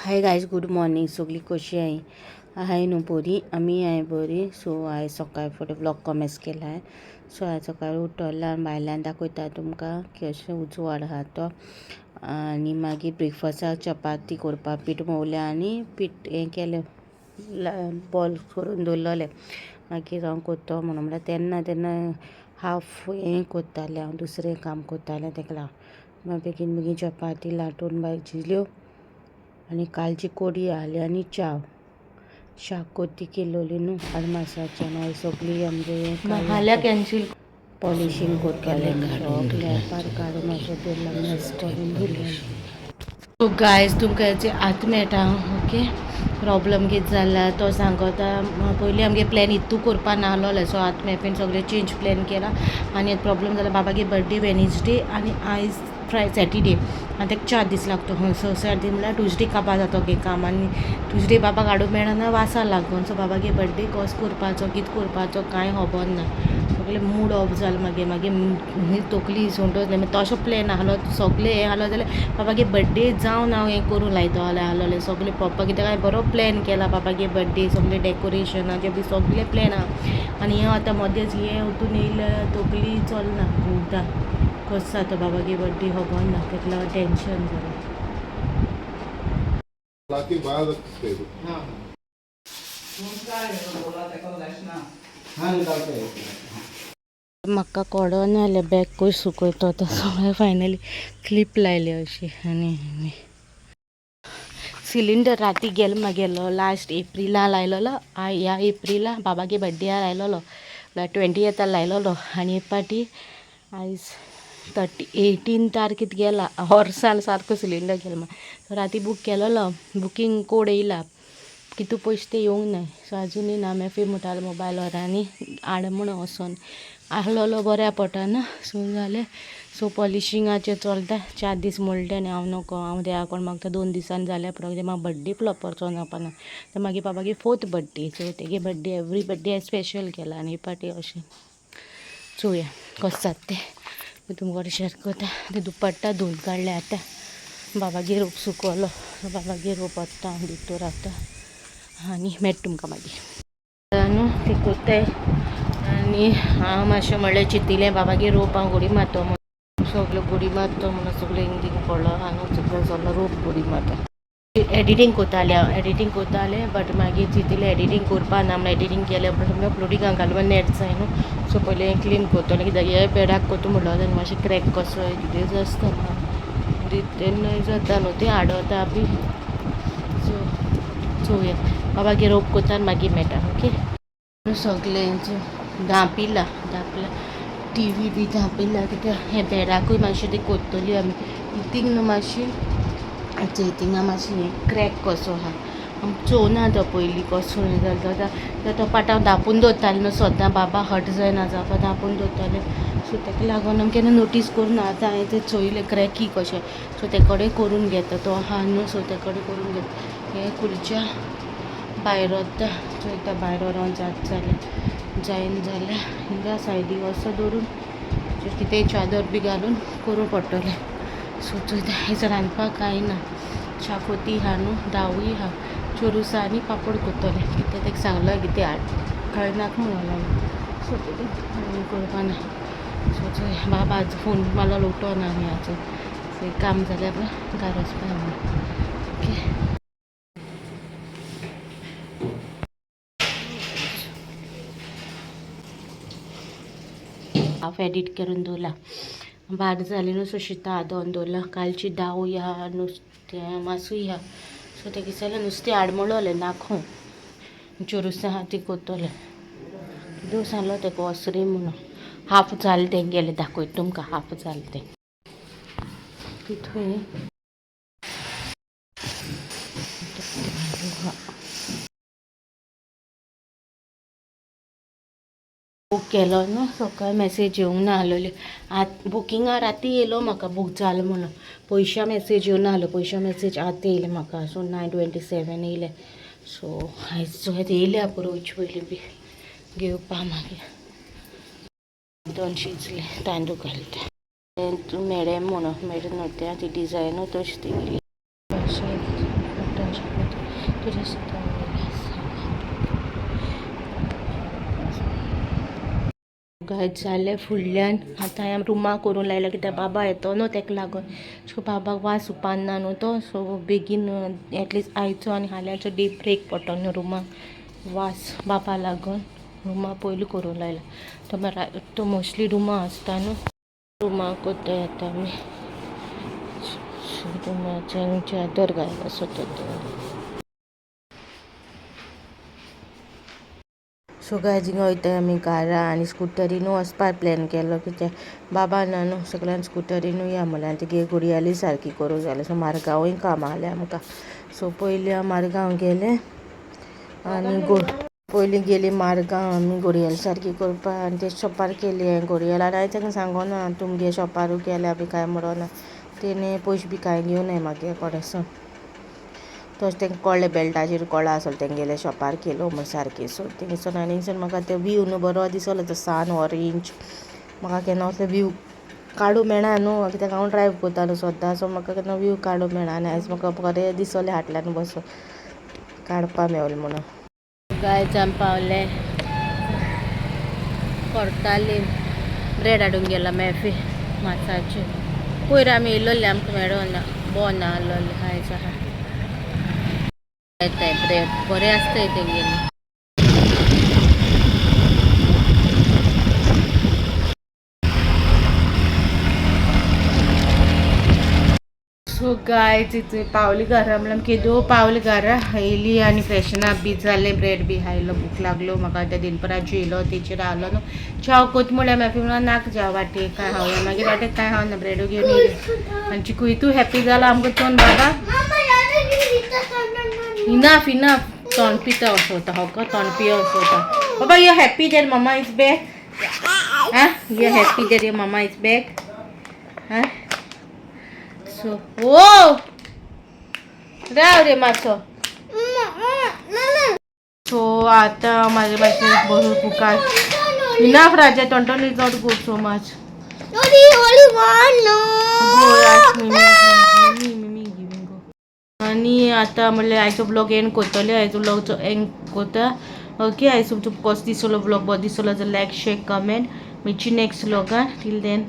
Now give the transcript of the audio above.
Hi guys, good morning. सगळी कशी आहे? हाय न्हू बरी, आमी आहे बरी. सो हांवें सकाळी फुडें व्लॉग कमेंट केला आहे. सो हांवें सकाळी उठला आनी भायल्यान दाखयता तुमकां की अशें उजवाड आहा तो. आनी मागीर ब्रेकफास्टाक चपाती करपा पीठ मळलें आनी पीठ हें केलें, बॉल करून दवरलेले. मागीर हांव करता म्हणून म्हळ्यार तेन्ना हाफ हें करतालें, हांव दुसरें काम करतालें ताका लागून. मागीर बेगीन बेगीन चपाती लाटून भाजिल्यो आनी कालची कडी आहली आनी शाक कोती केलोली न्हू आडमासाचें. मागीर सगळी आमगे कॅन्सील पॉलिशींग करतालें, सगळें पार काडून अशें दवरलां, मेस करून दिलें. सो गायज तुमकां हेजे आतां मेळटा. ओके, प्रॉब्लम कितें जाला तो सांगता. पयलीं आमगे प्लॅन इतू करपा नाहलोले, सो आतां मेपेन सगळें चेंज प्लॅन केला. आनी प्रॉब्लम जाला, बाबागे बर्थडे वेनिसडे आनी आयज सॅटरडे आनी ताका 4 दीस लागता. स सॅटरडे म्हणल्यार ट्युजडे काबार जाता ओके काम. आनी ट्युजडे बाबाक हाडूंक मेळना वासा लागून. सो बाबागे बर्थडे कसो करपाचो, कितें करपाचो कांय खबर ना. सगळें मूड ऑफ जालें. मागीर तकली इसवण मागीर तसो प्लॅन आहलो, सगळें हें आहलो जाल्यार बाबागे बर्थडे जावन हांव हें करूं लायता आहलोलें. सगळें पप्पा कित्याक हांवें बरो प्लॅन केला बाबागे बर्थडे, सगळें डेकोरेशनाचें बी सगळें प्लॅन आहा. आनी हें आतां मदेंच हें वतून येयलें, तकली चलना. उलटा कसो जाता बाबागे बर्थडे खबर ना, ताका लागून टेंशन जालें. म्हाका कोडो ना जाल्यार बॅग कशें सुकयता तो. सगळें फायनली क्लिप लायले अशी. आनी सिलिंडर राती गेलो लास्ट एप्रिला लायलोलो. ह्या एप्रिला बाबागे बर्थडेयार लायलोलो, 20th लायलोलो. आनी पाटी आयज 18 तारखेक गेला. वर्सां सारको सिलिंडर गेलो. राती बूक केलोलो, बुकींग कोड येयला, कितू पयशे ते येवंक ना. सो आजुनूय ना. मेफी म्हणटालो मोबायलवरांनी हाड म्हूण वोसोन. आहलोलो बऱ्या पडटाना. सो जालें. सो पॉलिशिंगाचें चलता. 4 दीस म्हणलें आनी हांव नोको, हांव देवा कोण म्हाका 2 दिसान जाल्या पुरो. कित्याक म्हाका बर्थडे प्लॉपर जावपाना. तर मागीर बाबागे 4th बर्थडे, सो तेगे बर्थडे एवरी बर्थडे स्पेशल केला. आनी पाटी अशें चोवया कसो जाता तें तुमकां शेअर करता. ते दुपट्टा धुवन काडलें आतां. बाबागे रोप सुकवलो, सो बाबागे रोप आतां हांव भितर आतां आनी मेळटा तुमकां मागीर न्हू ते कोत्ताय. आनी हांव मातशें म्हणलें चिंतिल्लें बाबागे रोप हांव घोडी मारतो म्हणून. सगळें घोडी मारतो म्हणून सगळें इंग पडलो. हांगा सगळें जालो रोप घोडी मारता. एडिटींग कोतालें बट मागीर चिंतिल्लें एडिटींग करपा ना म्हणून एडिटींग केलें बट अपलोडींग घालून नेट जाय न्हू. सो पयलीं हें क्लीन करतलें कित्याक हे बेडाक कोतू म्हणलो आनी मातशें क्रॅक कसो कितें आसता ना तेन्ना जाता न्हू तें आडवता बी. सो चोवया बाबागे रोप कोता आनी मागीर मेळटा. ओके, सगळें धांपिलां टीव्ही बी धांपिलां. कित्याक हें बेडाकूय मातशें ती कोत्तली आमी. हितींग न्हू मातशी हितींगा मातशें हें क्रॅक कसो आहा. चोवना तो पयलीं कसो हें जाता तो पाटांव धांपून दवरतालें न्हू सद्दां. बाबा हट जायना जावपा धांपून दवरतालें. सो ताका लागून हांव केन्ना नोटीस करूना. आतां हांवें तें चोयलें क्रॅकी कशें. सो ते कडेन करून घेता तो आहा न्हू. सो ते कडेन करून घेता. हें खुर्च्या भायर वता, चोयता भायर व्हरोन जायन जाल्यार हिंगा सायडीक असो दवरून कितेंय चादर बी घालून करूं पडटलें. सो चोयता. हेच रांदपाक कांय ना, शाकोती आहा न्हू, दावूय आहा, चोरुसा आनी पापड करतलें. कित्याक ताका सांगलां कितें हाड कांय नाका म्हणून. सो तें करपा ना. सो चोया बाबा आज फोन मारलो उठोना आनी आजून काम जाल्यार घरा वचपा म्हणून. ओके, हाफ एडिट करून दवरला. भात जाली न्हू, सो शिता आदोवन दवरला. कालची दावूय आहा, नुस्तें मासूय आहा. सो तें कितें जालें नुस्तें हाड म्हणलोलें नाखूं. चोरुसां आहा ती कोत्तलें. कितें सांगलो तेका osre म्हणून. हाफ जालें तें गेलें दाखयता तुमकां. हाफ जालें तें कितें बूक केलो न्हू. सकाळी मॅसेज येवंक ना आहलोली. बुकिंगा राती येयलो म्हाका बूक जालो म्हणून. पयशा मॅसेज येवं ना आहलो. पयशा मॅसेज आतां येयलें म्हाका. सो 9:27 येयलें. सो आयज चोयत येयल्या पुरो वयचे पयलीं बी घेवपा. मागीर दोन शिजले तांदूळ घालता. तें मॅडम म्हणून मेळटा न्हू तें ती डिजायनूच तशी ती गेली. गाय जाले फुडल्यान आतां हांवें रुमा करून लायला कित्याक बाबा येतो न्हू तेका लागून सो बाबाक वास उपान्ना न्हू तो सो बेगीन एटलिस्ट आयचो आनी हाल्याचो डीप ब्रेक पडटो न्हू रुमाक वास बाबा लागून रुमा पयलीं करून लायला तो मोस्टली रुमा आसता न्हू रुमा कोत्ता येता आमी रुमाचें चादर घायला सो सो गाय जिंगा वयता आमी घरा आनी स्कुटरीनू वचपा प्लॅन केलो कित्याक बाबा ना न्हू सगळ्यान स्कुटरीनू या म्हणलें आनी तेगे घडयाळी सारकी करूं जालें सो मारगांवूय काम आहलें आमकां सो पयलीं हांव मारगांव गेलें आनी पयलीं गेलीं मारगांव आमी घडयाळ सारकी करपा आनी ते शॉपार केली हांवें घडयाळ आनी हांवें तांकां सांगोना तुमगे शॉपारू केल्या बी कांय म्हणोना तेणे पयशे बी कांय घेवनाय म्हागे कोडेसून तशें तेंकां कळ्ळें बेल्टाचेर कळा आसलो तेंगेले शॉपार केलो म्हण सारकी सो थिंगसून आनीसून म्हाका तो व्यू न्हू बरो दिसलो तो सान ऑरेंज म्हाका केन्ना असलो व्यू काडूं मेळना न्हू कित्याक हांव ड्रायव करता न्हू सद्दां सो म्हाका केन्ना व्यू काडूं मेळना आनी आयज म्हाका बरें दिसलें हाटल्यान बसून काडपा मेळ्ळें म्हणून गायज आमी पावले कोर्तालीम ब्रेड हाडूंक गेला मॅफी मासाची पयर आमी येयलोले आमकां मेळोना बंद आहलोलें आयज आहा येताय ब्रेड बरें आसताय तेंगेली सो गायज इथे पावली घरा म्हणल्यार केदो पावली घरा येयली आनी फ्रेशन अप बी जाले ब्रेड बी खायलो भूक लागलो म्हाका त्या दिनपराची येयलो तेचेर आहलो न्हू चाव कोत म्हळ्यार मॅफी म्हणून नाका जाव वाटेक कांय खावया मागीर वाटेक कांय खावना ब्रेडू घेवन येयली आनी चिकू तूं हॅप्पी जाला आमकां चोन बाबा इनफ तोंड पिता असो होता हो तोंड पियो असो होता बाबा you happy that mama is back you happy that your mama is back so ओ राव रे मातसो सो आतां म्हाजे मातशें बसून कुकार इनफ राजा टोंटोन is not good so much आनी आतां म्हणल्यार आयचो ब्लॉग एंड कोत्तले आयचो ब्लॉग एंड कोत्ता ओके आयज तुमकां कसो दिसलो ब्लॉग बरो दिसलो जाल्यार लायक शेअर कमेंट मेळची नेक्स्ट ब्लॉगान टील देन